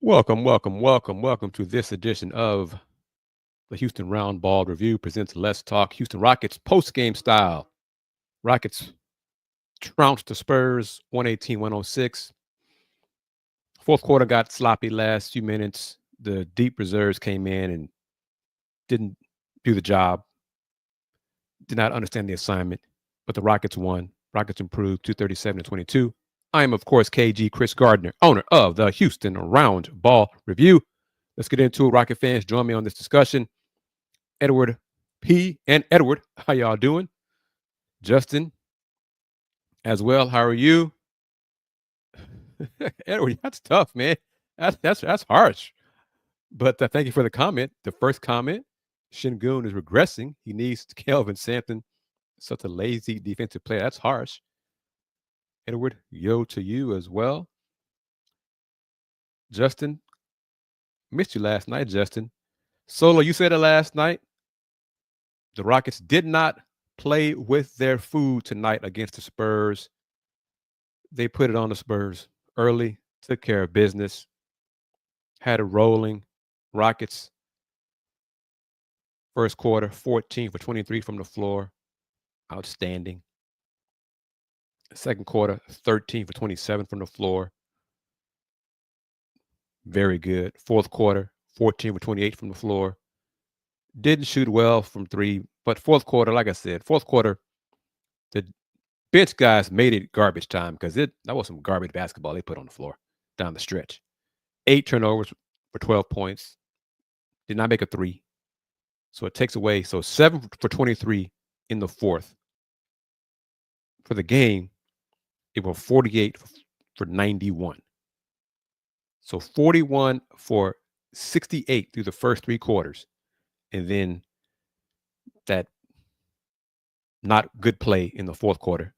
Welcome to this edition of the Houston Roundball Review presents Let's Talk Houston Rockets post-game style. Rockets trounced the Spurs 118-106. Fourth quarter got sloppy last few minutes. The deep reserves came in and didn't do the job, did not understand the assignment, but the Rockets won. Rockets improved 237-22. I am, of course, KG Kris Gardner, owner of the Houston Roundball Review. Let's get into it. Rocket fans, join me on this discussion. Edward P. and Edward, how y'all doing? Justin, as well, how are you? Edward, that's tough, man. That's harsh. But thank you for the comment. The first comment, Şengün is regressing. He needs Kelvin Sampson, such a lazy defensive player. That's harsh. Edward, yo to you as well. Justin, missed you last night, Justin. Solo, you said it last night. The Rockets did not play with their food tonight against the Spurs. They put it on the Spurs early, took care of business, had it rolling. Rockets, first quarter, 14 for 23 from the floor. Outstanding. Second quarter, 13 for 27 from the floor. Very good. Fourth quarter, 14 for 28 from the floor. Didn't shoot well from three, but fourth quarter, like I said, the bench guys made it garbage time because that was some garbage basketball they put on the floor down the stretch. 8 turnovers for 12 points. Did not make a three. So it takes away. So 7 for 23 in the fourth. For the game, it was 48 for 91. So 41 for 68 through the first three quarters. And then that not good play in the fourth quarter.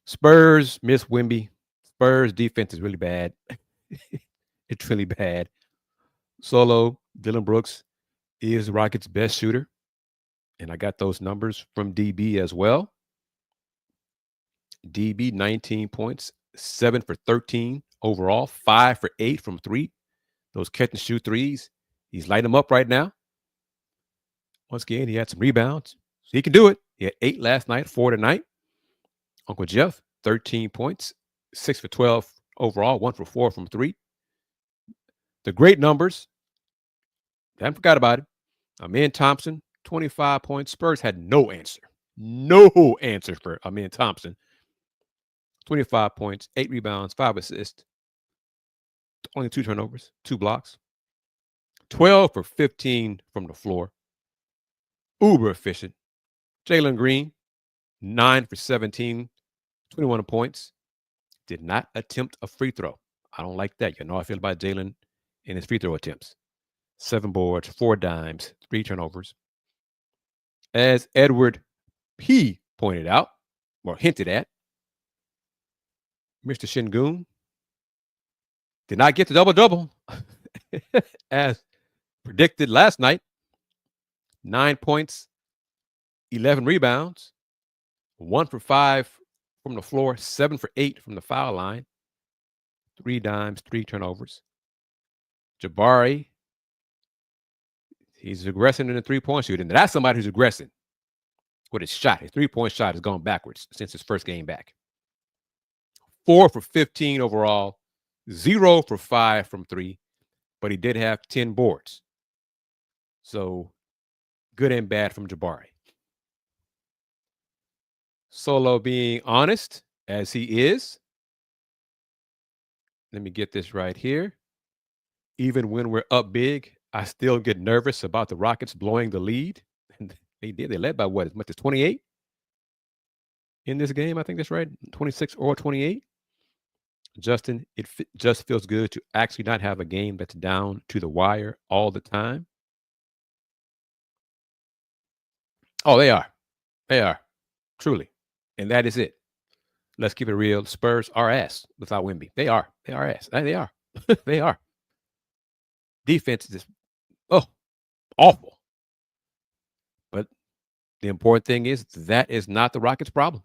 Spurs miss Wemby. Spurs defense is really bad. It's really bad. Solo, Dylan Brooks is Rockets' best shooter. And I got those numbers from DB as well. DB, 19 points, 7 for 13 overall, 5 for 8 from three. Those catch and shoot threes. He's lighting them up right now. Once again, he had some rebounds. So he can do it. He had 8 last night, 4 tonight. Uncle Jeff, 13 points, 6 for 12 overall, 1 for 4 from three. The great numbers. Haven't forgot about it. Amen Thompson, 25 points. Spurs had no answer. No answer for Amen Thompson. 25 points, 8 rebounds, 5 assists. Only 2 turnovers, 2 blocks. 12 for 15 from the floor. Uber efficient. Jalen Green, 9 for 17, 21 points. Did not attempt a free throw. I don't like that. You know how I feel about Jalen and his free throw attempts. 7 boards, 4 dimes, 3 turnovers. As Edward P. pointed out, or hinted at, Mr. Şengün did not get the double-double as predicted last night. 9 points, 11 rebounds, 1 for 5 from the floor, 7 for 8 from the foul line, 3 dimes, 3 turnovers. Jabari, he's aggressing in the three-point shooting. That's somebody who's aggressing with his shot. His three-point shot has gone backwards since his first game back. 4 for 15 overall, 0 for 5 from three, but he did have 10 boards. So good and bad from Jabari. Solo being honest, as he is. Let me get this right here. Even when we're up big, I still get nervous about the Rockets blowing the lead. And they did. They led by what, as much as 28 in this game? I think that's right. 26 or 28. Justin, it just feels good to actually not have a game that's down to the wire all the time. Oh, they are. They are. Truly. And that is it. Let's keep it real. Spurs are ass without Wemby. They are. They are ass. They are. They are. Defense is, awful. But the important thing is that is not the Rockets' problem.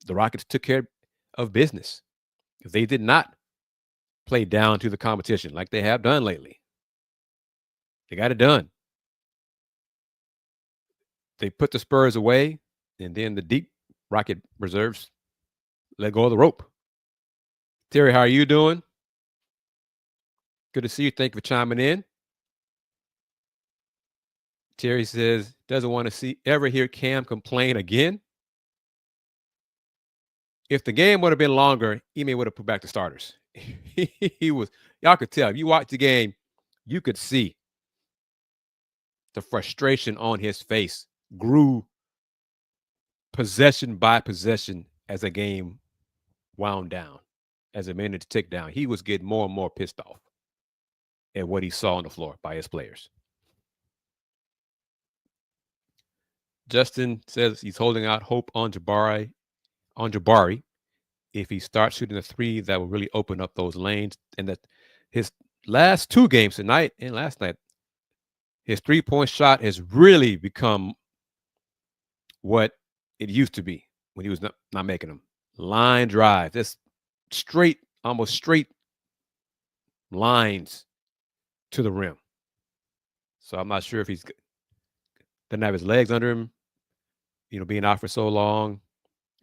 The Rockets took care of business. They did not play down to the competition like they have done lately. They got it done. They put the Spurs away, and then the deep Rocket reserves let go of the rope. Terry, how are you doing? Good to see you. Thank you for chiming in. Terry says doesn't want to ever hear Cam complain again. If the game would have been longer, Ime would have put back the starters. He was, y'all could tell. If you watch the game, you could see the frustration on his face grew possession by possession as the game wound down, as a minute to tick down. He was getting more and more pissed off at what he saw on the floor by his players. Justin says he's holding out hope on Jabari. If he starts shooting the three, that will really open up those lanes. And that his last two games tonight and last night, his 3-point shot has really become what it used to be when he was not making them. Line drive, just straight, almost straight lines to the rim. So I'm not sure if he's doesn't have his legs under him, being out for so long.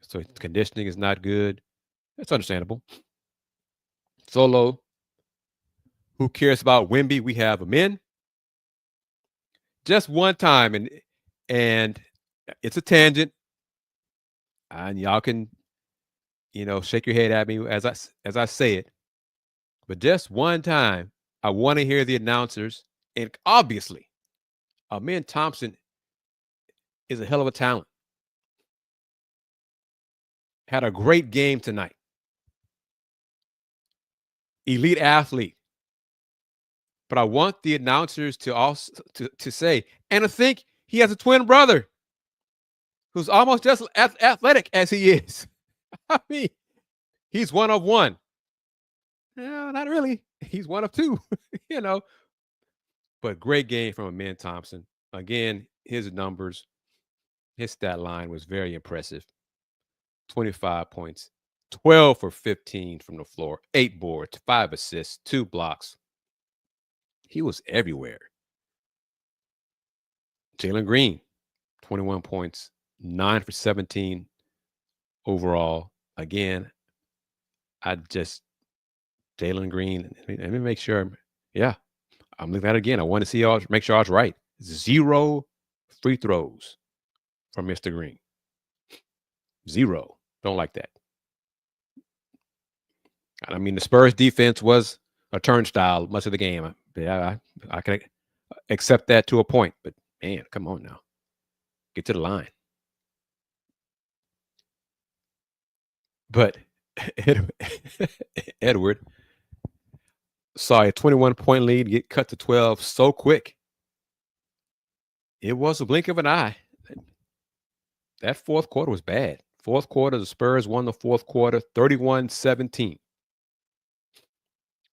So his conditioning is not good. That's understandable. Solo, who cares about Wemby? We have him in. Just one time, and it's a tangent. And y'all can, shake your head at me as I say it. But just one time, I want to hear the announcers. And obviously, Amen Thompson is a hell of a talent. Had a great game tonight. Elite athlete. But I want the announcers to also to say, and I think he has a twin brother who's almost just as athletic as he is. I mean, he's one of one. No, not really. He's one of two, But great game from Amen Thompson. Again, his numbers, his stat line was very impressive. 25 points, 12 for 15 from the floor, 8 boards, 5 assists, 2 blocks. He was everywhere. Jalen Green, 21 points, 9 for 17 overall. Again, Jalen Green, let me make sure. Yeah, I'm looking at it again. I want to see make sure I was right. 0 free throws from Mr. Green. 0. Don't like that. I mean, the Spurs defense was a turnstile much of the game. Yeah, I can accept that to a point, but man, come on now. Get to the line. But Edward saw a 21-point lead get cut to 12 so quick. It was a blink of an eye. That fourth quarter was bad. Fourth quarter, the Spurs won the fourth quarter, 31-17.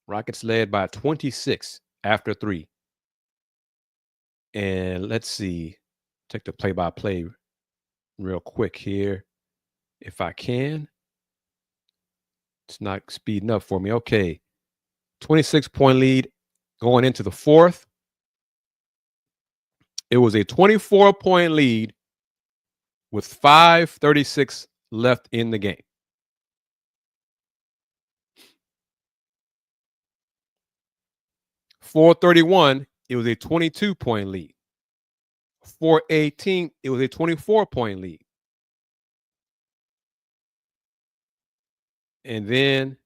Rockets led by 26 after 3. And let's see. Take the play-by-play real quick here, if I can. It's not speeding up for me. Okay. 26-point lead going into the fourth. It was a 24-point lead with 5:36 left in the game. .431, it was a 22-point lead. .418, it was a 24-point lead. And then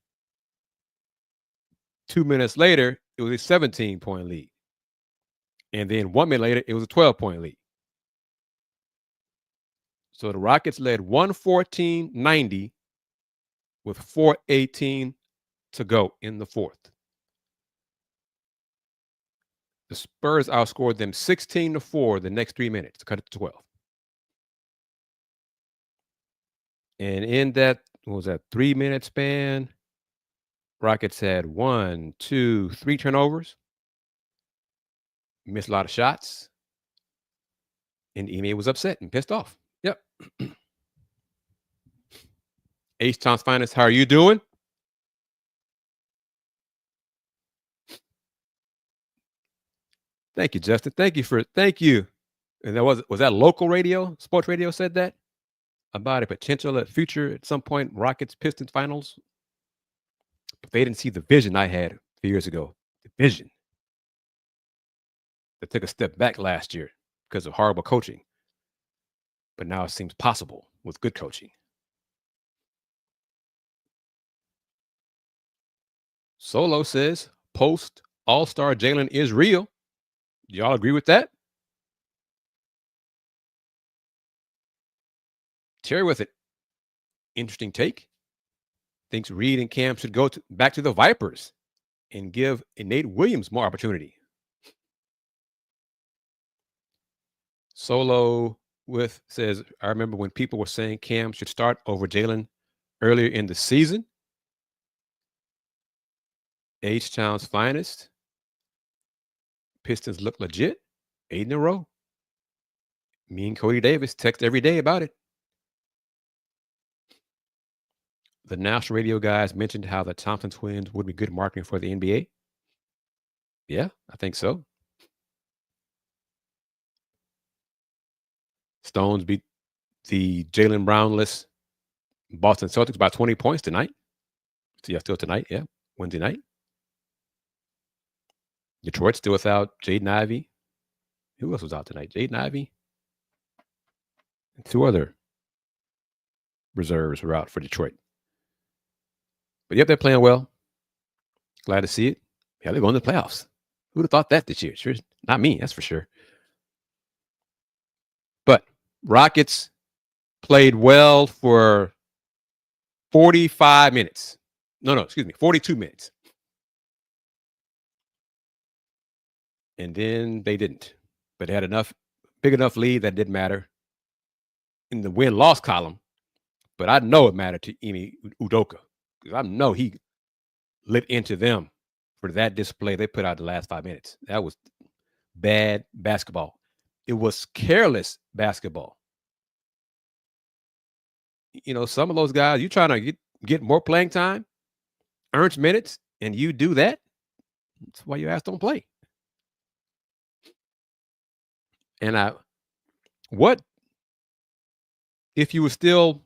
2 minutes later, it was a 17-point lead. And then 1 minute later, it was a 12-point lead. So the Rockets led 114-90 with .418 to go in the fourth. The Spurs outscored them 16-4 the next 3 minutes to cut it to 12. And in that, 3-minute span, Rockets had 1, 2, 3 turnovers, missed a lot of shots, and Ime was upset and pissed off. Yep. H-Town's Finest, how are you doing? Thank you, Justin. Thank you. And that was that local radio, sports radio said that about a potential future at some point Rockets Pistons finals. But they didn't see the vision I had a few years ago. The vision that took a step back last year because of horrible coaching. But now it seems possible with good coaching. Solo says post All-Star Jalen is real. Do y'all agree with that? Terry with it. Interesting take. Thinks Reed and Cam should go back to the Vipers and give Nate Williams more opportunity. Solo with says, I remember when people were saying Cam should start over Jalen earlier in the season. H-Town's finest. Pistons look legit. 8 in a row. Me and Cody Davis text every day about it. The national radio guys mentioned how the Thompson twins would be good marketing for the NBA. Yeah, I think so. Stones beat the Jaylen Brownless Boston Celtics by 20 points tonight. So yeah, still tonight. Yeah, Wednesday night. Detroit still without Jaden Ivey. Who else was out tonight? Jaden Ivey. And 2 other reserves were out for Detroit. But yep, they're playing well. Glad to see it. Yeah, they're going to the playoffs. Who'd have thought that this year? Sure, not me, that's for sure. But Rockets played well for 45 minutes. No, excuse me, 42 minutes. And then they didn't. But they had big enough lead that didn't matter in the win-loss column. But I know it mattered to Ime Udoka because I know he lit into them for that display they put out the last 5 minutes. That was bad basketball. It was careless basketball. You know, some of those guys, you trying to get more playing time, earns minutes, and you do that. That's why your ass don't play. And what if you were still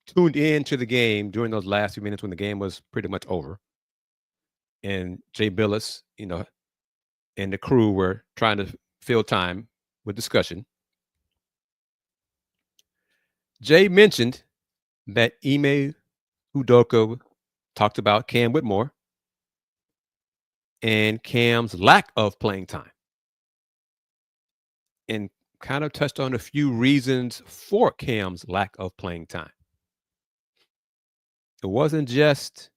tuned in to the game during those last few minutes when the game was pretty much over, and Jay Billis, and the crew were trying to fill time with discussion. Jay mentioned that Ime Udoka talked about Cam Whitmore and Cam's lack of playing time, and kind of touched on a few reasons for Cam's lack of playing time. It wasn't just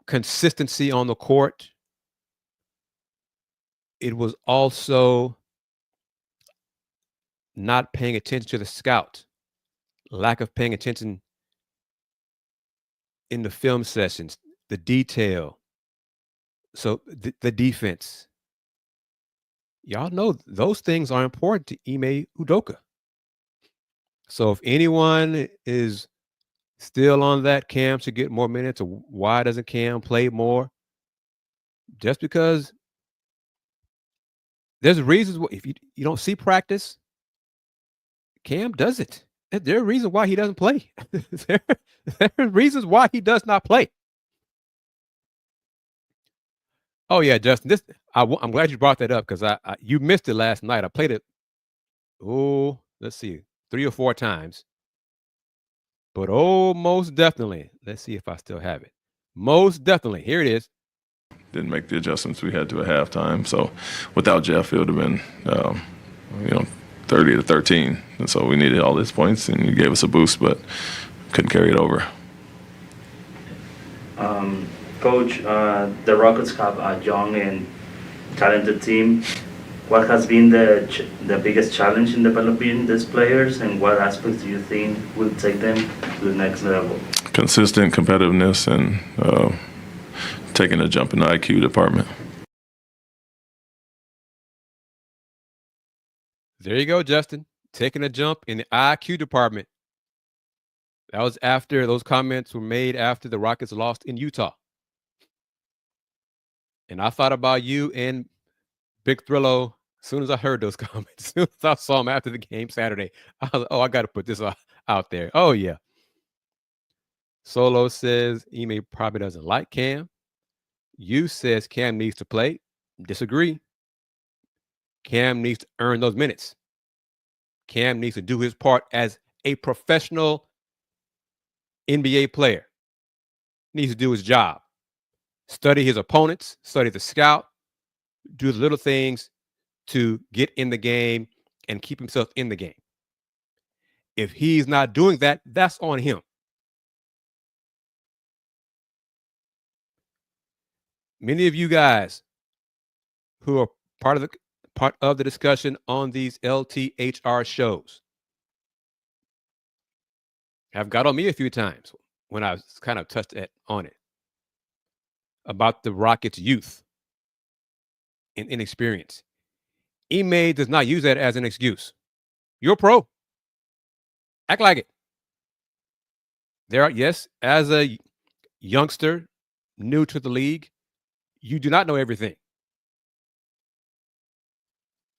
consistency on the court. It was also not paying attention to the scout, lack of paying attention in the film sessions, the detail. So the defense. Y'all know those things are important to Ime Udoka. So if anyone is still on that, Cam should get more minutes, or why doesn't Cam play more? Just because there's reasons. If you don't see practice, Cam does it. There are reasons why he doesn't play. there are reasons why he does not play. Oh yeah, Justin. I'm glad you brought that up because you missed it last night. I played it. Oh, let's see, 3 or 4 times. But most definitely, let's see if I still have it. Most definitely, here it is. Didn't make the adjustments we had to at halftime. So without Jeff, it would have been, 30-13. And so we needed all these points, and he gave us a boost, but couldn't carry it over. Coach, the Rockets have a young and talented team. What has been the biggest challenge in developing these players, and what aspects do you think will take them to the next level? Consistent competitiveness and taking a jump in the IQ department. There you go, Justin. Taking a jump in the IQ department. That was after those comments were made after the Rockets lost in Utah. And I thought about you and Big Thrillo as soon as I heard those comments. As soon as I saw them after the game Saturday, I was like, oh, I got to put this out there. Oh, yeah. Solo says Ime probably doesn't like Cam. You says Cam needs to play. Disagree. Cam needs to earn those minutes. Cam needs to do his part as a professional NBA player. Needs to do his job. Study his opponents, study the scout, do the little things to get in the game and keep himself in the game. If he's not doing that, that's on him. Many of you guys who are part of the discussion on these LTHR shows have got on me a few times when I was kind of touched on it about the Rockets' youth and inexperience. Ime does not use that as an excuse. You're a pro. Act like it. Yes, as a youngster, new to the league, you do not know everything.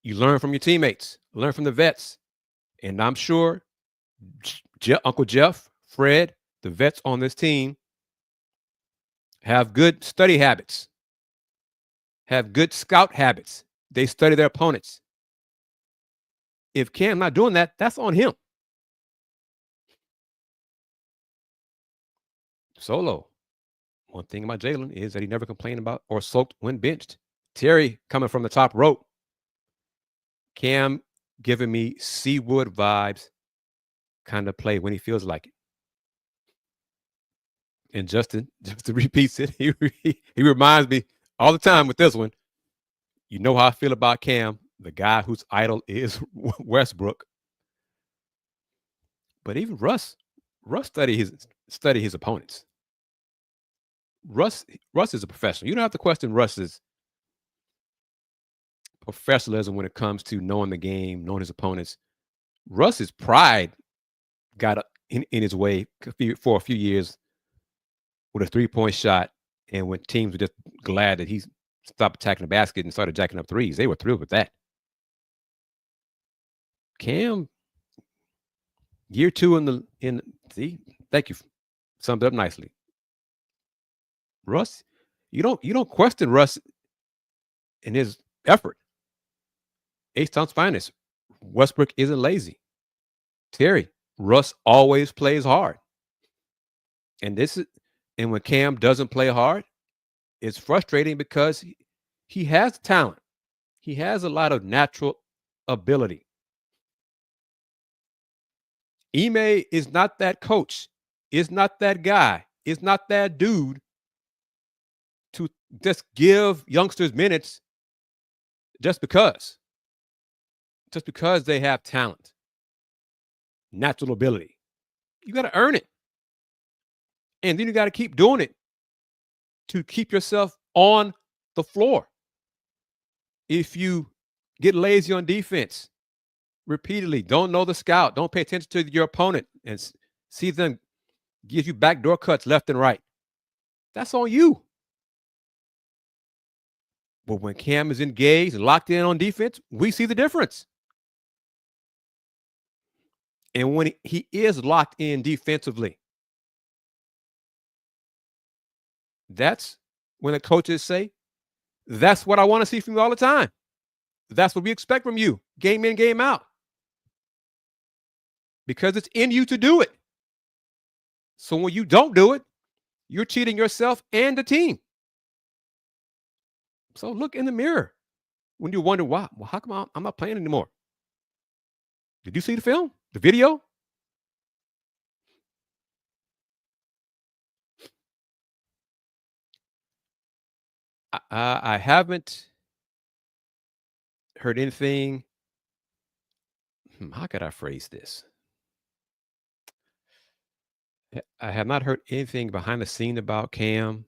You learn from your teammates, learn from the vets. And I'm sure Uncle Jeff, Fred, the vets on this team have good study habits, have good scout habits. They study their opponents. If Cam not doing that, that's on him. Solo. One thing about Jalen is that he never complained about or sulked when benched. Terry coming from the top rope. Cam giving me Seawood vibes, kind of play when he feels like it. And Justin repeats it. He reminds me all the time with this one. You know how I feel about Cam, the guy whose idol is Westbrook. But even Russ study his opponents. Russ is a professional. You don't have to question Russ's professionalism when it comes to knowing the game, knowing his opponents. Russ's pride got in his way for a few years with a three-point shot, and when teams were just glad that he stopped attacking the basket and started jacking up threes, they were thrilled with that. Cam, year two thank you, summed it up nicely. Russ, you don't question Russ in his effort. H-Town's finest. Westbrook isn't lazy. Terry, Russ always plays hard. And when Cam doesn't play hard, it's frustrating because he has talent. He has a lot of natural ability. Ime is not that coach, is not that guy, is not that dude to just give youngsters minutes just because they have talent, natural ability. You got to earn it. And then you got to keep doing it to keep yourself on the floor. If you get lazy on defense repeatedly, don't know the scout, don't pay attention to your opponent and see them give you backdoor cuts left and right, that's on you. But when Cam is engaged and locked in on defense, we see the difference. And when he is locked in defensively, that's when the coaches say, that's what I want to see from you all the time. That's what we expect from you, game in, game out. Because it's in you to do it. So when you don't do it, you're cheating yourself and the team. So look in the mirror when you wonder why. Well, how come I'm not playing anymore? Did you see the film, the video? I haven't heard anything. How could I phrase this? I have not heard anything behind the scene about Cam.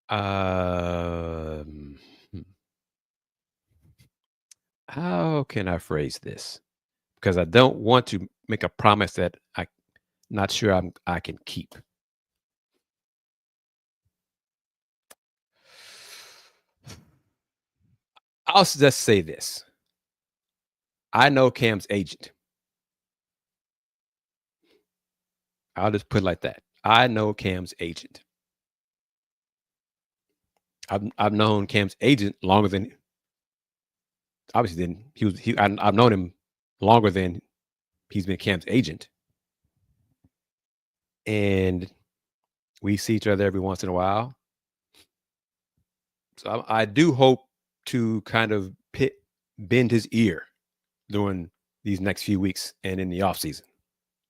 How can I phrase this? Because I don't want to make a promise that I'm not sure I can keep. I'll just say this. I know Cam's agent. I'll just put it like that. I know Cam's agent. I've known Cam's agent longer than obviously than I've known him longer than he's been Cam's agent. And we see each other every once in a while. So I do hope to kind of bend his ear during these next few weeks and in the offseason.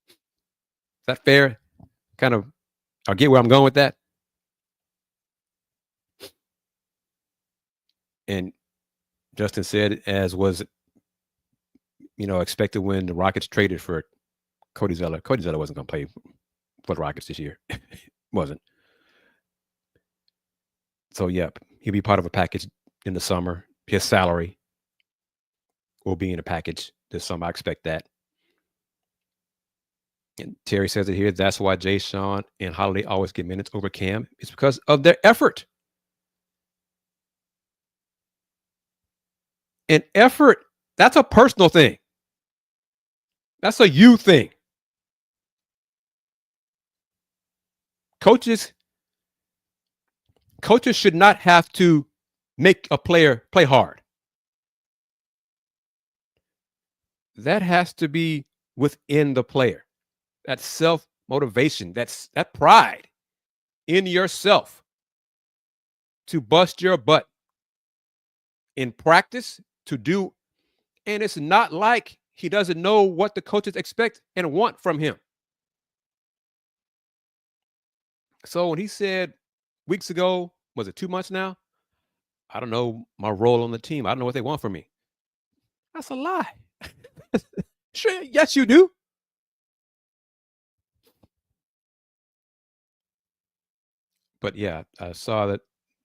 Is that fair? Kind of, I get where I'm going with that. And Justin said, as was, expected when the Rockets traded for Cody Zelle. Cody Zelle wasn't going to play for the Rockets this year. Wasn't. So, yep, he'll be part of a package in the summer. His salary will be in a package this summer. I expect that. And Terry says it here. That's why Jay Sean and Holiday always get minutes over Cam. It's because of their effort. And effort, that's a personal thing. That's a you thing. Coaches should not have to make a player play hard. That has to be within the player. That self-motivation, that pride in yourself to bust your butt in practice to do. And it's not like he doesn't know what the coaches expect and want from him. So when he said weeks ago, was it 2 months now? I don't know my role on the team. I don't know what they want from me. That's a lie. Sure, yes, you do. But yeah, I saw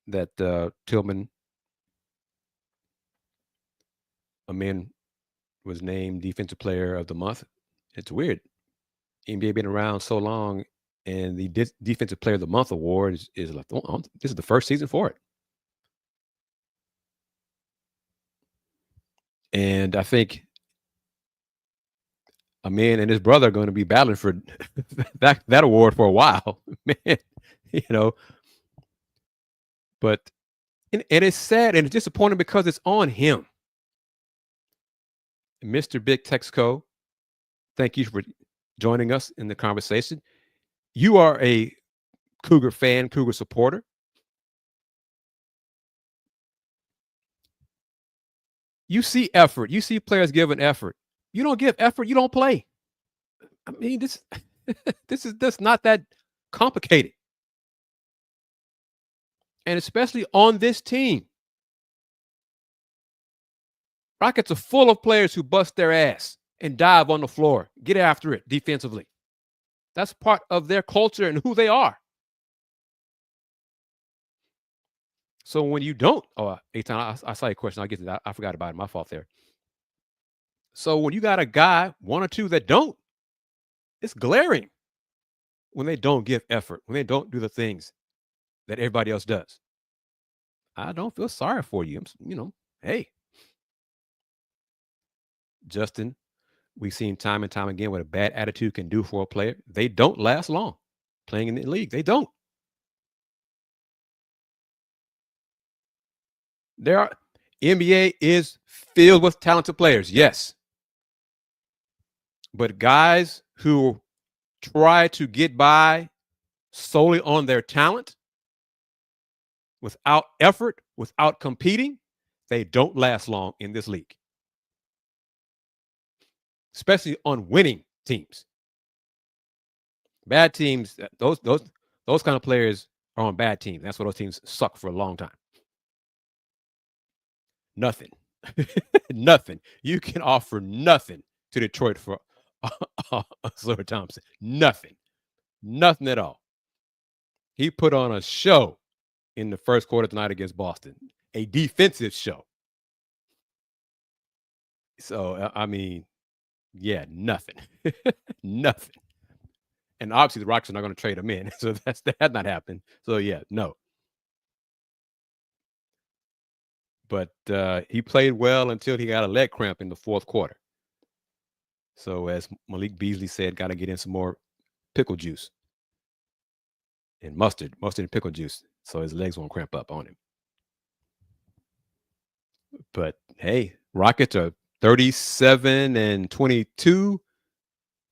that Tillman Amin was named Defensive Player of the Month. It's weird. NBA been around so long, and the Defensive Player of the Month award is like, this is the first season for it. And I think Amin and his brother are going to be battling for that award for a while, man. But and it's sad and it's disappointing because it's on him. Mr. Big Texco, thank you for joining us in the conversation. You are a Cougar fan, Cougar supporter. You see effort. You see players giving effort. You don't give effort, you don't play. I mean, this is just not that complicated. And especially on this team. Rockets are full of players who bust their ass and dive on the floor, get after it defensively. That's part of their culture and who they are. So when you don't, Eitan, I saw your question. I'll get to that. I forgot about it. My fault there. So when you got a guy, one or two that don't, it's glaring when they don't give effort, when they don't do the things that everybody else does. I don't feel sorry for you. Hey. Justin, we've seen time and time again what a bad attitude can do for a player. They don't last long playing in the league. They don't. NBA is filled with talented players, yes. But guys who try to get by solely on their talent, without effort, without competing, they don't last long in this league. Especially on winning teams. Bad teams, those kind of players are on bad teams. That's why those teams suck for a long time. Nothing. Nothing. You can offer nothing to Detroit for Sawyer Thompson. Nothing. Nothing at all. He put on a show in the first quarter tonight against Boston. A defensive show. So, I mean, yeah, nothing. Nothing. And obviously the Rockets are not going to trade him in. So that's not happening. So, yeah, no. But he played well until he got a leg cramp in the fourth quarter. So as Malik Beasley said, got to get in some more pickle juice and mustard and pickle juice, so his legs won't cramp up on him. But hey, Rockets are 37-22,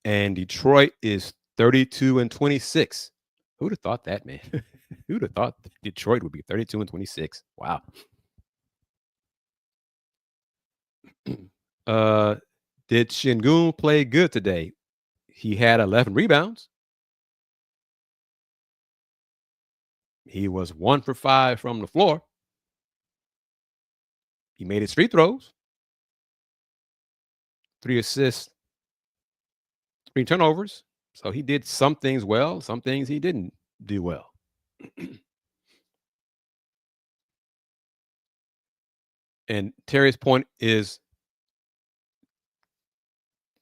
and Detroit is 32-26. Who'd have thought that, man? Who'd have thought Detroit would be 32-26? Wow. Did Şengün play good today? He had 11 rebounds. He was 1 for 5 from the floor. He made his free throws. 3 assists, 3 turnovers. So he did some things well, some things he didn't do well. And Terry's point is,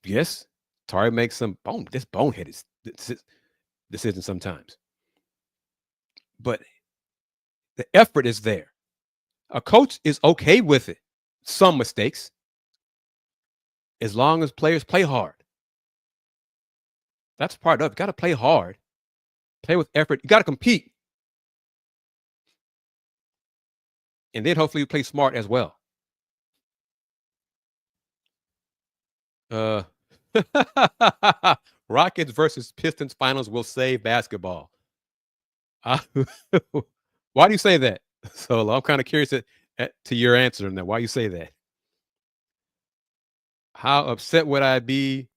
yes, Tari makes some boneheaded decisions sometimes. But the effort is there. A coach is okay with it. Some mistakes, as long as players play hard. That's part of it. You got to play hard, play with effort. You got to compete. And then hopefully you play smart as well. Rockets versus Pistons finals will save basketball. Why do you say that? So I'm kind of curious to your answer on that. Why you say that? How upset would I be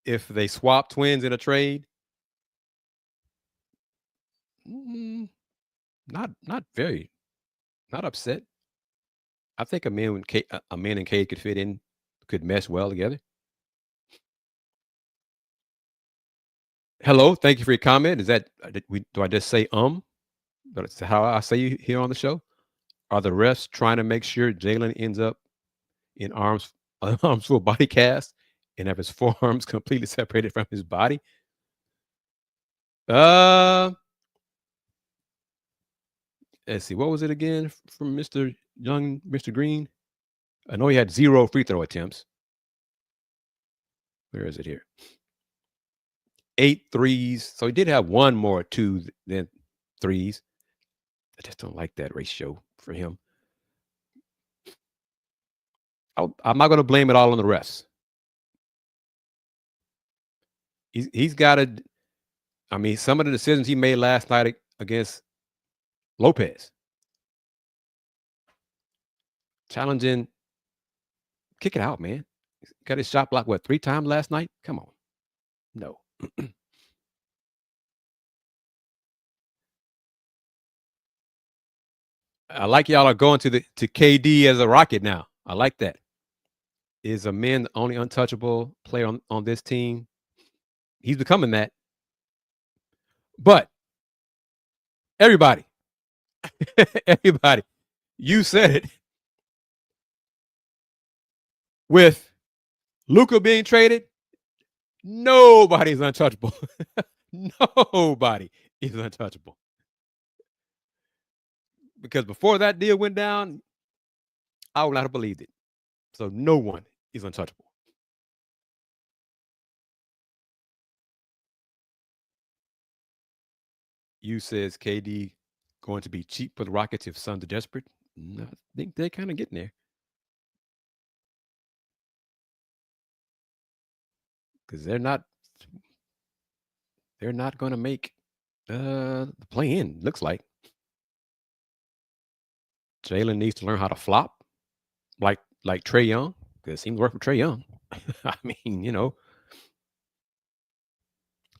if they swap twins in a trade? Not very. Not upset. I think a man and Cade could fit in, could mesh well together. Hello, thank you for your comment. Is that do I just say That's how I say you here on the show. Are the refs trying to make sure Jalen ends up in arms full body cast and have his forearms completely separated from his body? Let's see. What was it again from Mr. Green? I know he had 0 free throw attempts. Where is it here? 8 threes. So he did have 1 more 2 than threes. I just don't like that ratio for him. I'm not going to blame it all on the refs. He's got to. I mean, some of the decisions he made last night against Lopez, challenging, kick it out, man. Got his shot blocked 3 times last night? Come on, no. I like y'all are going to KD as a Rocket now. I like that. Is a man the only untouchable player on this team? He's becoming that. But everybody, you said it. With Luka being traded, nobody's untouchable. Nobody is untouchable. Because before that deal went down, I would not have believed it. So no one is untouchable. You says KD going to be cheap for the Rockets if Suns are desperate? No, I think they're kind of getting there. Because they're not going to make the play-in, looks like. Jalen needs to learn how to flop like Trae Young, because it seems to work for Trae Young. I mean,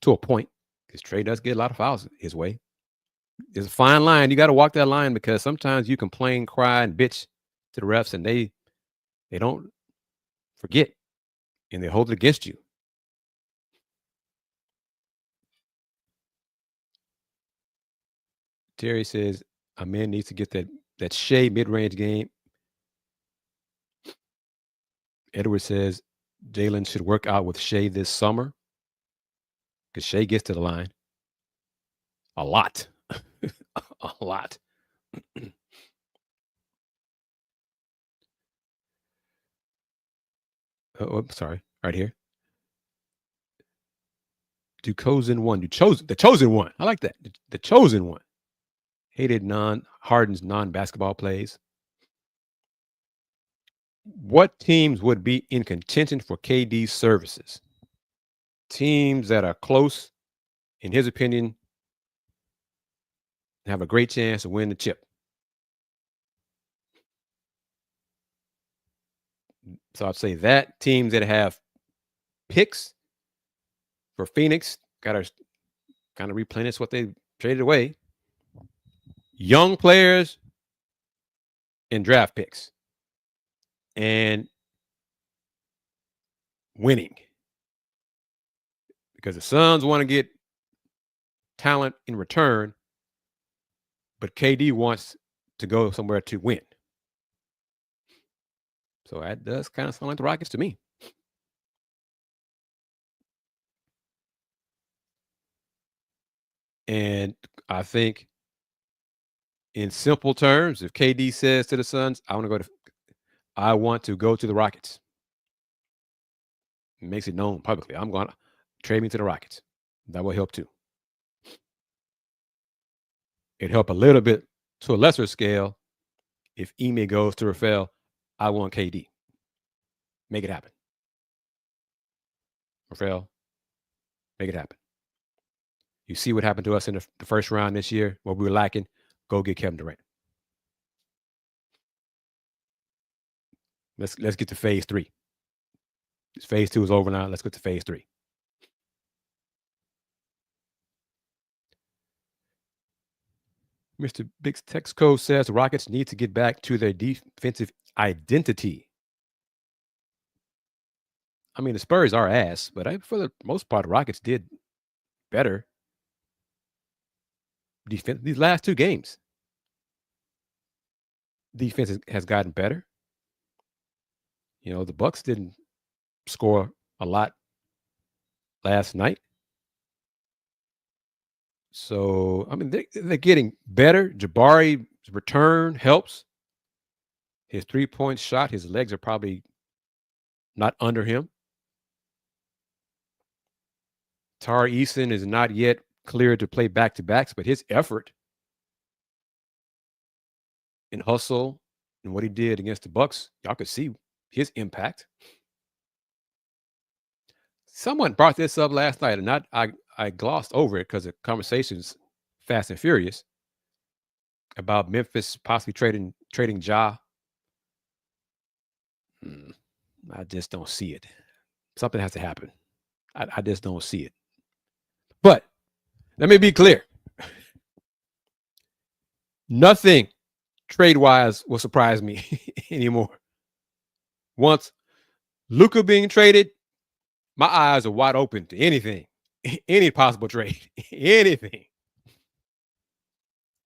to a point, because Trae does get a lot of fouls his way. There's a fine line. You got to walk that line, because sometimes you complain, cry, and bitch to the refs, and they don't forget, and they hold it against you. Terry says a man needs to get that Shea mid-range game. Edward says Jalen should work out with Shea this summer, because Shea gets to the line a lot. A lot. Oh, sorry, right here. The chosen one. I like that. The chosen one. Hated Harden's non-basketball plays. What teams would be in contention for KD's services? Teams that are close, in his opinion, have a great chance to win the chip. So I'd say that teams that have picks for Phoenix got to kind of replenish what they traded away. Young players and draft picks. And winning. Because the Suns want to get talent in return, but KD wants to go somewhere to win. So that does kind of sound like the Rockets to me. And I think in simple terms, if KD says to the Suns, I want to go to the Rockets. It makes it known publicly. I'm going to trade me to the Rockets. That will help too. It'd help a little bit to a lesser scale if Ime goes to Rafael. I want KD. Make it happen. Rafael, make it happen. You see what happened to us in the first round this year, what we were lacking. Go get Kevin Durant. Let's get to phase 3. Phase 2 is over now. Let's get to phase 3. Mr. Big Texco says the Rockets need to get back to their defensive identity. I mean, the Spurs are ass, but for the most part, the Rockets did better defense these last 2 games. Defense has gotten better. The Bucks didn't score a lot last night. So, I mean, they're getting better. Jabari's return helps. His 3-point shot, his legs are probably not under him. Tari Eason is not yet cleared to play back-to-backs, but his effort and hustle and what he did against the Bucks, y'all could see his impact. Someone brought this up last night, and I glossed over it because the conversation's fast and furious about Memphis possibly trading Ja. I just don't see it. Something has to happen. I just don't see it. But let me be clear. Nothing trade-wise will surprise me anymore. Once Luka being traded, my eyes are wide open to anything, any possible trade, anything.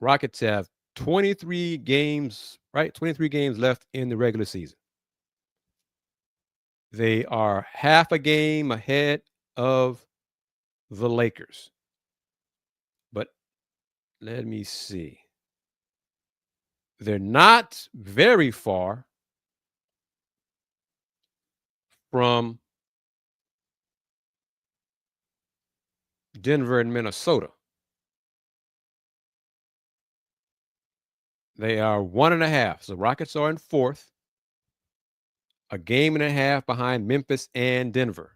Rockets have 23 games, right? 23 games left in the regular season. They are half a game ahead of the Lakers. But let me see. They're not very far from Denver and Minnesota. They are 1.5. So Rockets are in 4th. A game and a half behind Memphis and Denver.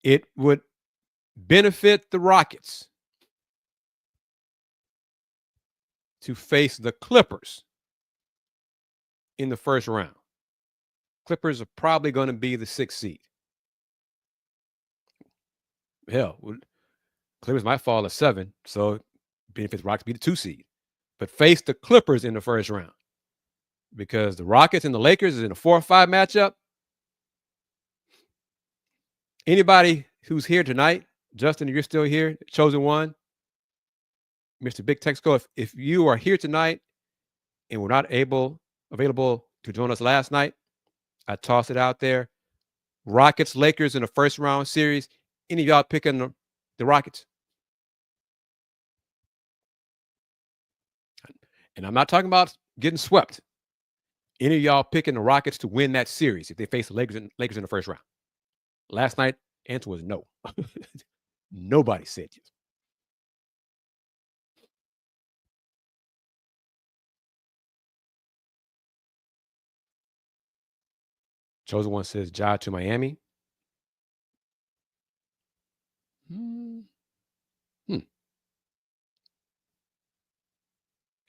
It would benefit the Rockets to face the Clippers in the first round. Clippers are probably going to be the 6th seed. Hell, Clippers might fall to 7, so benefits Rockets be the 2 seed. But face the Clippers in the first round. Because the Rockets and the Lakers is in a 4-5 matchup. Anybody who's here tonight, Justin, you're still here, chosen one. Mr. Big Texco, if you are here tonight and were not available to join us last night, I tossed it out there. Rockets, Lakers in the first round series. Any of y'all picking the Rockets? And I'm not talking about getting swept. Any of y'all picking the Rockets to win that series if they face the Lakers in the first round? Last night, answer was no. Nobody said yes. Chosen One says Ja to Miami.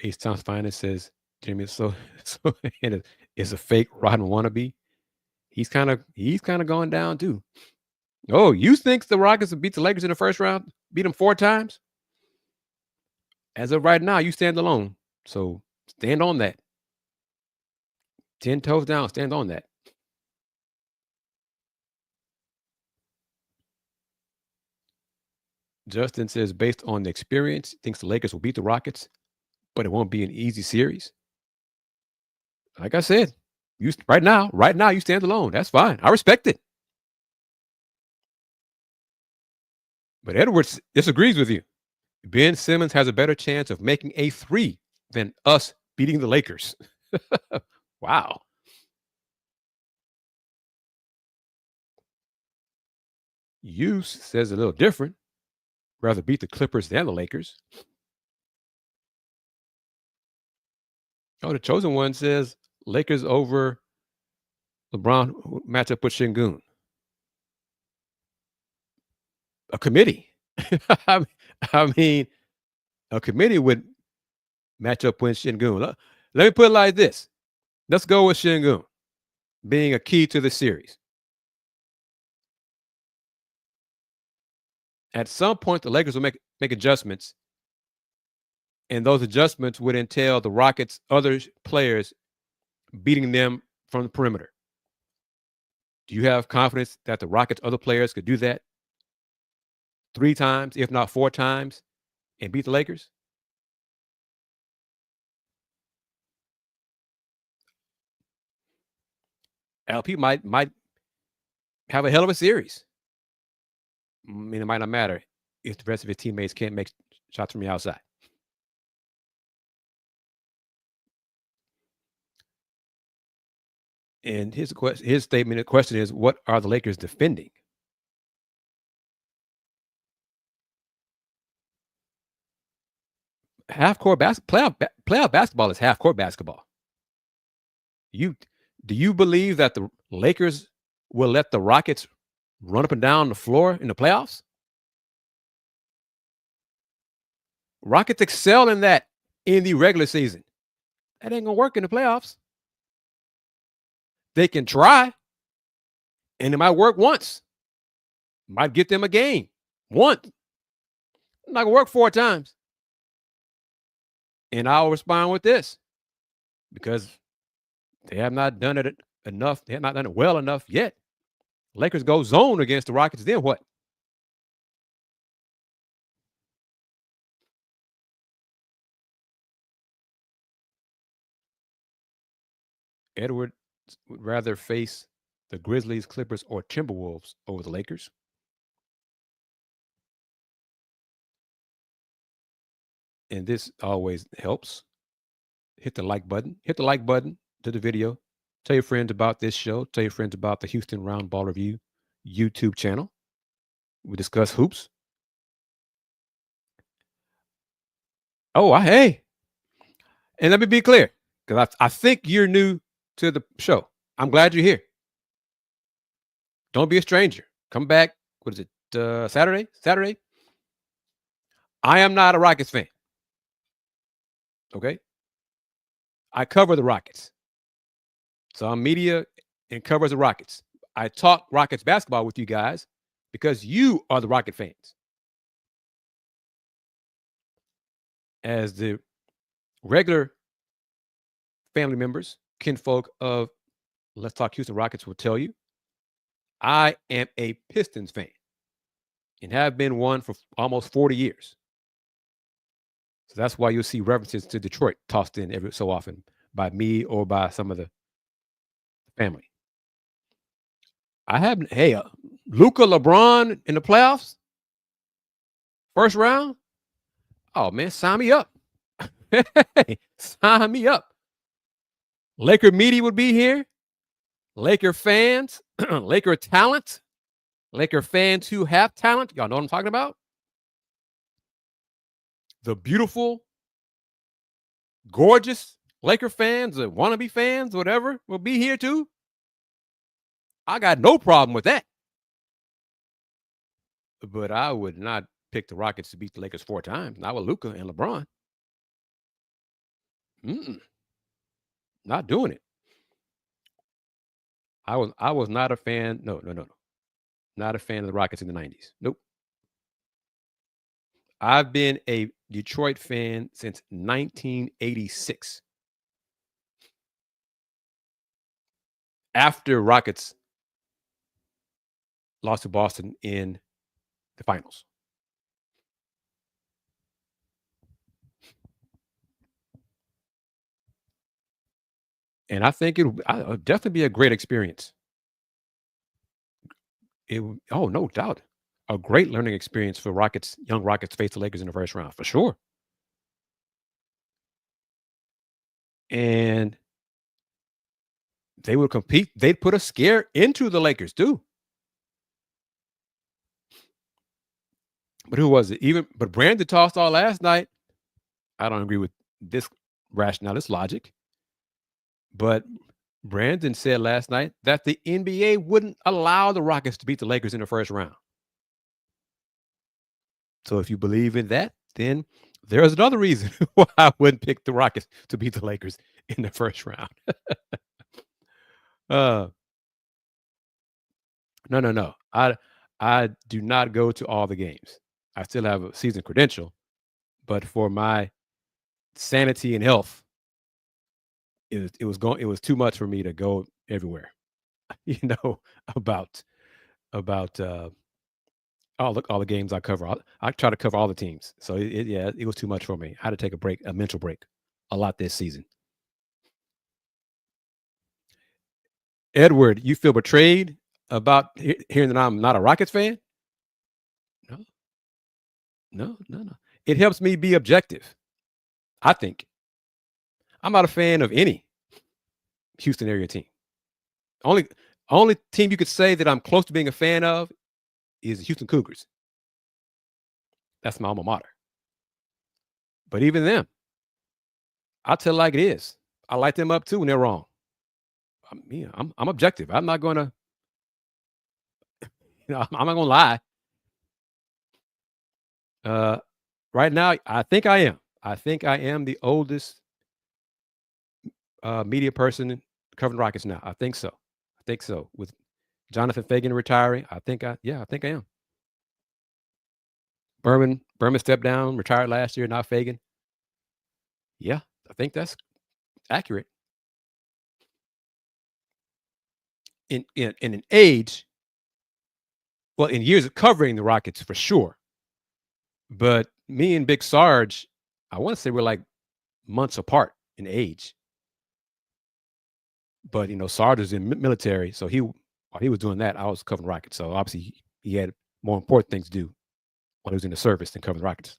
Ace Thompson Finest says Jimmy so is a fake Rodman wannabe. He's kind of going down too. Oh, you think the Rockets will beat the Lakers in the first round? Beat them 4 times? As of right now, you stand alone. So stand on that. 10 toes down, stand on that. Justin says, based on the experience, thinks the Lakers will beat the Rockets, but it won't be an easy series. Like I said, right now, you stand alone. That's fine. I respect it. But Edwards disagrees with you. Ben Simmons has a better chance of making a 3 than us beating the Lakers. Wow. Use says a little different. Rather beat the Clippers than the Lakers. Oh, the Chosen One says Lakers over LeBron matchup with Şengün. A committee. I mean, a committee would match up with Şengün. Let me put it like this. Let's go with Şengün being a key to the series. At some point, the Lakers will make adjustments, and those adjustments would entail the Rockets' other players beating them from the perimeter. Do you have confidence that the Rockets' other players could do that 3 times, if not 4 times, and beat the Lakers? LP might have a hell of a series. I mean, it might not matter if the rest of his teammates can't make shots from the outside. And his statement, the question is, what are the Lakers defending? Half-court playoff basketball is half-court basketball. Do you believe that the Lakers will let the Rockets run up and down the floor in the playoffs? Rockets excel in that in the regular season. That ain't going to work in the playoffs. They can try, and it might work once. Might get them a game once. Not going to work 4 times. And I'll respond with this, because they have not done it enough. They have not done it well enough yet. Lakers go zone against the Rockets, then what? Edward would rather face the Grizzlies, Clippers, or Timberwolves over the Lakers. And this always helps. Hit the like button. Hit the like button to the video. Tell your friends about this show. Tell your friends about the Houston Roundball Review YouTube channel. We discuss hoops. Oh, hey. And let me be clear, because I think you're new to the show. I'm glad you're here. Don't be a stranger. Come back. What is it? Saturday? I am not a Rockets fan. Okay? I cover the Rockets. So I'm media and covers the Rockets. I talk Rockets basketball with you guys because you are the Rocket fans. As the regular family members, kinfolk of Let's Talk Houston Rockets will tell you, I am a Pistons fan and have been one for almost 40 years. So that's why you'll see references to Detroit tossed in every so often by me or by some of the family. I haven't. Hey, Luka, LeBron in the playoffs, first round. Oh man, sign me up. Hey, sign me up. Laker media would be here. Laker fans, Laker talent, Laker fans who have talent. Y'all know what I'm talking about? The beautiful, gorgeous Laker fans, the wannabe fans, whatever, will be here too. I got no problem with that. But I would not pick the Rockets to beat the Lakers 4 times. Not with Luka and LeBron. Not doing it. I was not a fan. No. Not a fan of the Rockets in the 90s. Nope. I've been a Detroit fan since 1986. After Rockets lost to Boston in the finals. And I think it'll definitely be a great experience. No doubt. A great learning experience for young Rockets face the Lakers in the first round, for sure. And they will compete. They'd put a scare into the Lakers too. But who was it? But Brandon tossed all last night. I don't agree with this rationale, this logic. But Brandon said last night that the NBA wouldn't allow the Rockets to beat the Lakers in the first round. So if you believe in that, then there's another reason why I wouldn't pick the Rockets to beat the Lakers in the first round. No. I do not go to all the games. I still have a season credential, but for my sanity and health, it was too much for me to go everywhere. About all the games I cover. I try to cover all the teams. So it was too much for me. I had to take a mental break a lot this season. Edward, you feel betrayed about hearing that I'm not a Rockets fan? No. It helps me be objective. I think. I'm not a fan of any Houston area team. Only team you could say that I'm close to being a fan of is the Houston Cougars. That's my alma mater. But even them, I'll tell it like it is. I light them up too when they're wrong. I'm objective. I'm not going to, I'm not going to lie. Right now, I think I am. I think I am the oldest media person covering Rockets now. I think so. With Jonathan Fagan retiring, I think I am. Berman stepped down, retired last year, not Fagan. Yeah, I think that's accurate. In an age, well, in years of covering the Rockets for sure. But me and Big Sarge, I want to say we're like months apart in age. But Sarge was in military, so while he was doing that, I was covering Rockets. So obviously he had more important things to do when he was in the service than covering the Rockets.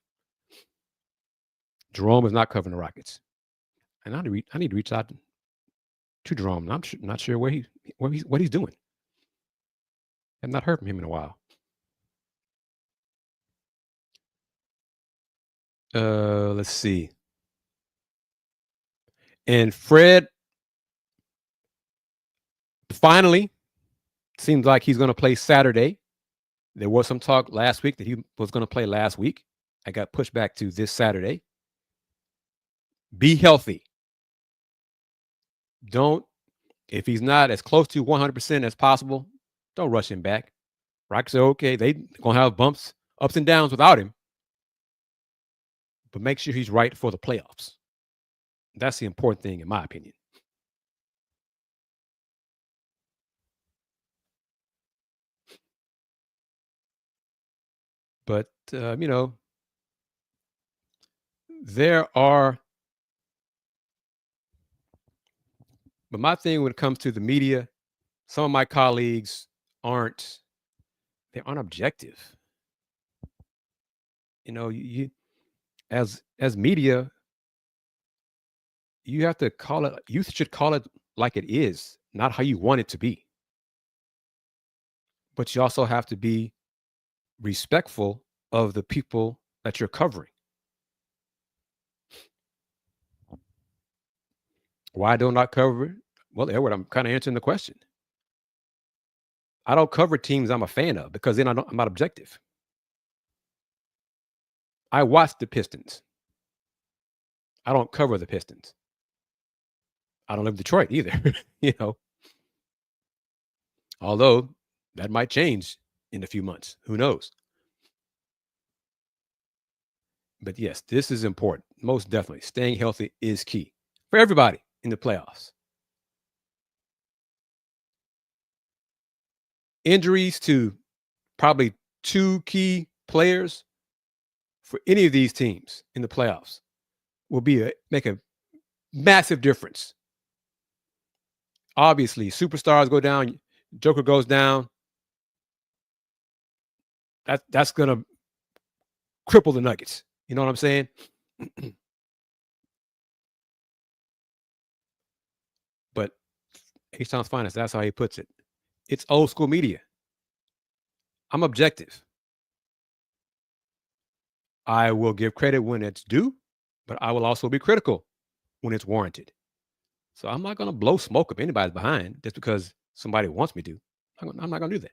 Jerome is not covering the Rockets, and I need to reach out to Jerome. I'm not sure what he's doing. I've not heard from him in a while. Let's see. And Fred finally seems like he's going to play Saturday. There was some talk last week that he was going to play last week. I got pushed back to this Saturday. Be healthy. If he's not as close to 100% as possible, don't rush him back. Rockets are okay. They're going to have bumps, ups and downs without him. But make sure he's right for the playoffs. That's the important thing, in my opinion. But, there are. But my thing when it comes to the media, some of my colleagues aren't objective. You as media, you have to call it, you should call it like it is, not how you want it to be. But you also have to be respectful of the people that you're covering. Why don't I cover it? Well, Edward, I'm kind of answering the question. I don't cover teams I'm a fan of because then I'm not objective. I watch the Pistons. I don't cover the Pistons. I don't live in Detroit either, you know. Although that might change in a few months. Who knows? But yes, this is important. Most definitely. Staying healthy is key for everybody in the playoffs. Injuries to probably two key players for any of these teams in the playoffs will make a massive difference. Obviously, superstars go down, Joker goes down. That's gonna cripple the Nuggets. You know what I'm saying? But H-Town's finest, that's how he puts it. It's old school media. I'm objective. I will give credit when it's due, but I will also be critical when it's warranted. So I'm not going to blow smoke up anybody's behind just because somebody wants me to. I'm not going to do that.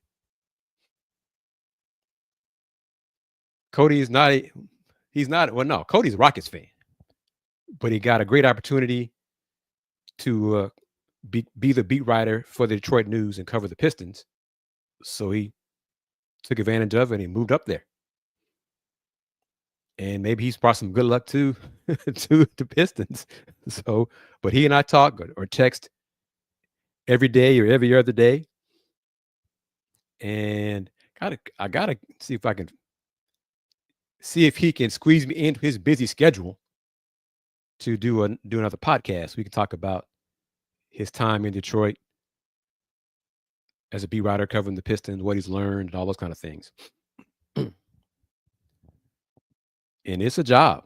Cody is not Cody's a Rockets fan, but he got a great opportunity to be the beat writer for the Detroit News and cover the Pistons. So he took advantage of it and he moved up there. And maybe he's brought some good luck to the Pistons. So, but he and I talk or text every day or every other day. And I gotta see if he can squeeze me into his busy schedule to do another podcast. We can talk about his time in Detroit as a beat writer covering the Pistons, what he's learned, and all those kind of things. And it's a job.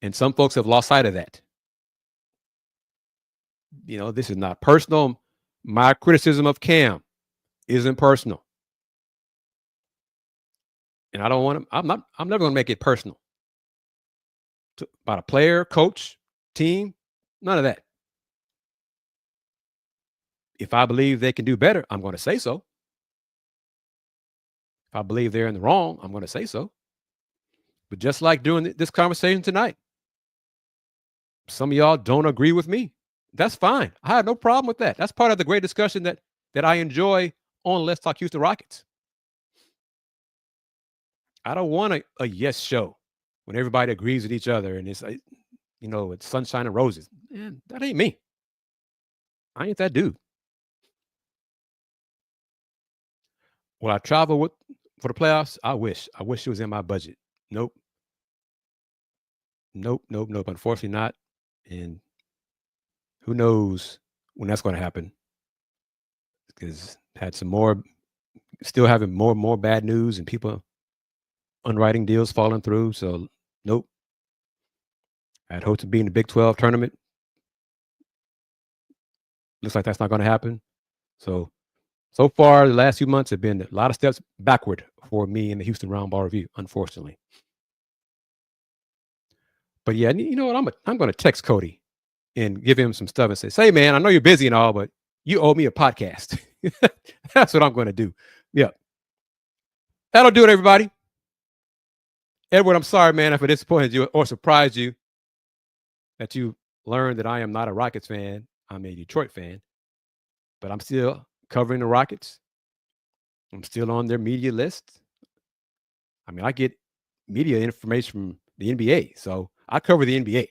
And some folks have lost sight of that. You know, this is not personal. My criticism of Cam isn't personal. And I don't want to, I'm never going to make it personal. About a player, coach, team, none of that. If I believe they can do better, I'm going to say so. If I believe they're in the wrong, I'm going to say so. But just like during this conversation tonight, some of y'all don't agree with me. That's fine. I have no problem with that. That's part of the great discussion that I enjoy on Let's Talk Houston Rockets. I don't want a yes show when everybody agrees with each other and it's it's sunshine and roses. Man, that ain't me. I ain't that dude. Will I travel for the playoffs? I wish it was in my budget. Nope. Unfortunately not. And who knows when that's going to happen? Because still having more and more bad news and people unwriting deals falling through. So nope. I'd hope to be in the Big 12 tournament. Looks like that's not going to happen. So far, the last few months have been a lot of steps backward for me in the Houston Roundball review, unfortunately. But yeah, you know what? I'm going to text Cody and give him some stuff and say, man, I know you're busy and all, but you owe me a podcast. That's what I'm going to do. Yeah. That'll do it, everybody. Edward, I'm sorry, man, if I disappointed you or surprised you that you learned that I am not a Rockets fan. I'm a Detroit fan, but I'm still covering the Rockets. I'm still on their media list. I mean, I get media information from the NBA, so I cover the NBA.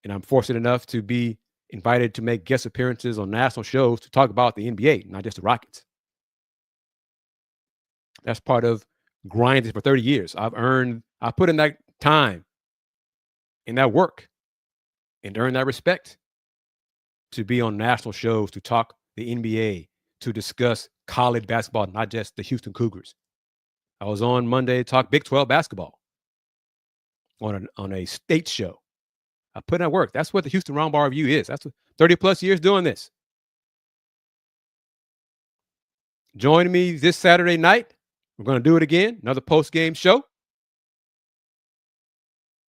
And I'm fortunate enough to be invited to make guest appearances on national shows to talk about the NBA, not just the Rockets. That's part of grinding for 30 years. I put in that time and that work and earn that respect to be on national shows, to talk the NBA, to discuss college basketball, not just the Houston Cougars. I was on Monday to talk Big 12 basketball on a state show. I put in work. That's what the Houston Roundball Review is. That's 30 plus years doing this. Join me this Saturday night. We're going to do it again. Another post-game show.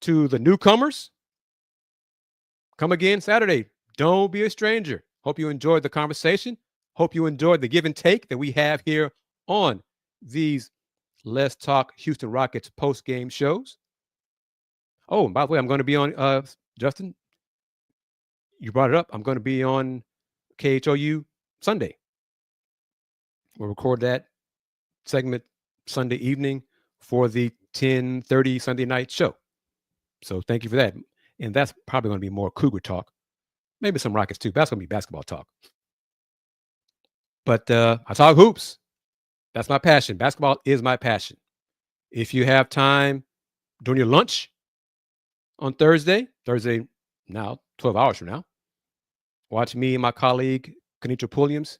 To the newcomers, come again Saturday. Don't be a stranger. Hope you enjoyed the conversation. Hope you enjoyed the give and take that we have here on these Let's Talk Houston Rockets post-game shows. Oh, and by the way, I'm going to be on, Justin, you brought it up. I'm going to be on KHOU Sunday. We'll record that segment Sunday evening for the 10:30 Sunday night show. So thank you for that. And that's probably going to be more Cougar talk. Maybe some Rockets too. That's going to be basketball talk. But I talk hoops. That's my passion. Basketball is my passion. If you have time during your lunch on Thursday now, 12 hours from now, watch me and my colleague, Kenitra Pulliams,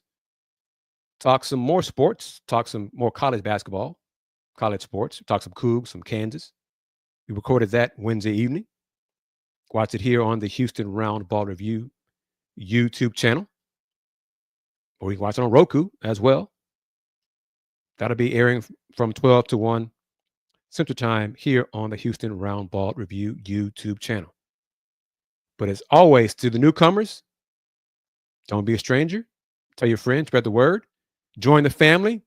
talk some more sports, talk some more college basketball, college sports, talk some Cougs, some Kansas. We recorded that Wednesday evening. Watch it here on the Houston Roundball Review YouTube channel. Or you can watch it on Roku as well. That'll be airing from 12 to 1 Central Time here on the Houston Roundball Review YouTube channel. But as always, to the newcomers, don't be a stranger. Tell your friends, spread the word. Join the family.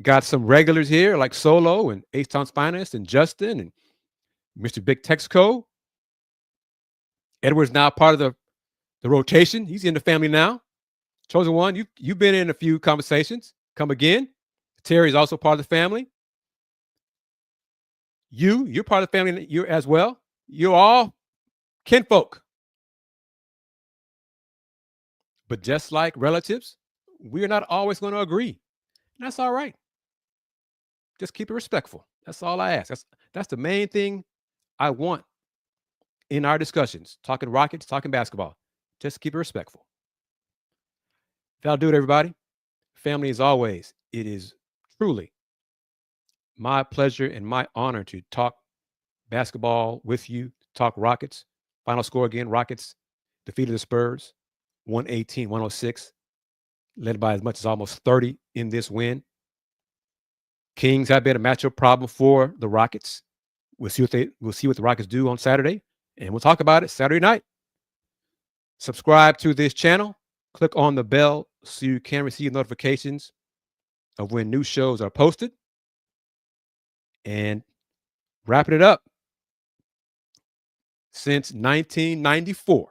Got some regulars here like Solo and H-Town's Finest and Justin and Mr. Big Texco. Edward's now part of the rotation. He's in the family now. Chosen One, you've been in a few conversations. Come again. Terry's also part of the family. You're part of the family. You as well. You're all kinfolk. But just like relatives, we're not always going to agree. And that's all right. Just keep it respectful. That's all I ask. That's the main thing I want in our discussions. Talking Rockets, talking basketball. Just keep it respectful. That'll do it, everybody. Family, as always, it is truly my pleasure and my honor to talk basketball with you, talk Rockets. Final score again, Rockets defeated the Spurs, 118-106, led by as much as almost 30 in this win. Kings have been a matchup problem for the Rockets. We'll see what the Rockets do on Saturday, and we'll talk about it Saturday night. Subscribe to this channel. Click on the bell so you can receive notifications of when new shows are posted. And wrapping it up, since 1994.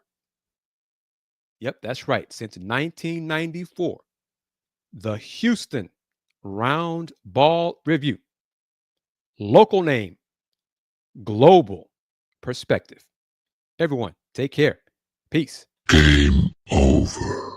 Yep, that's right. Since 1994, the Houston Roundball Review. Local name, global perspective. Everyone, take care. Peace. Game over.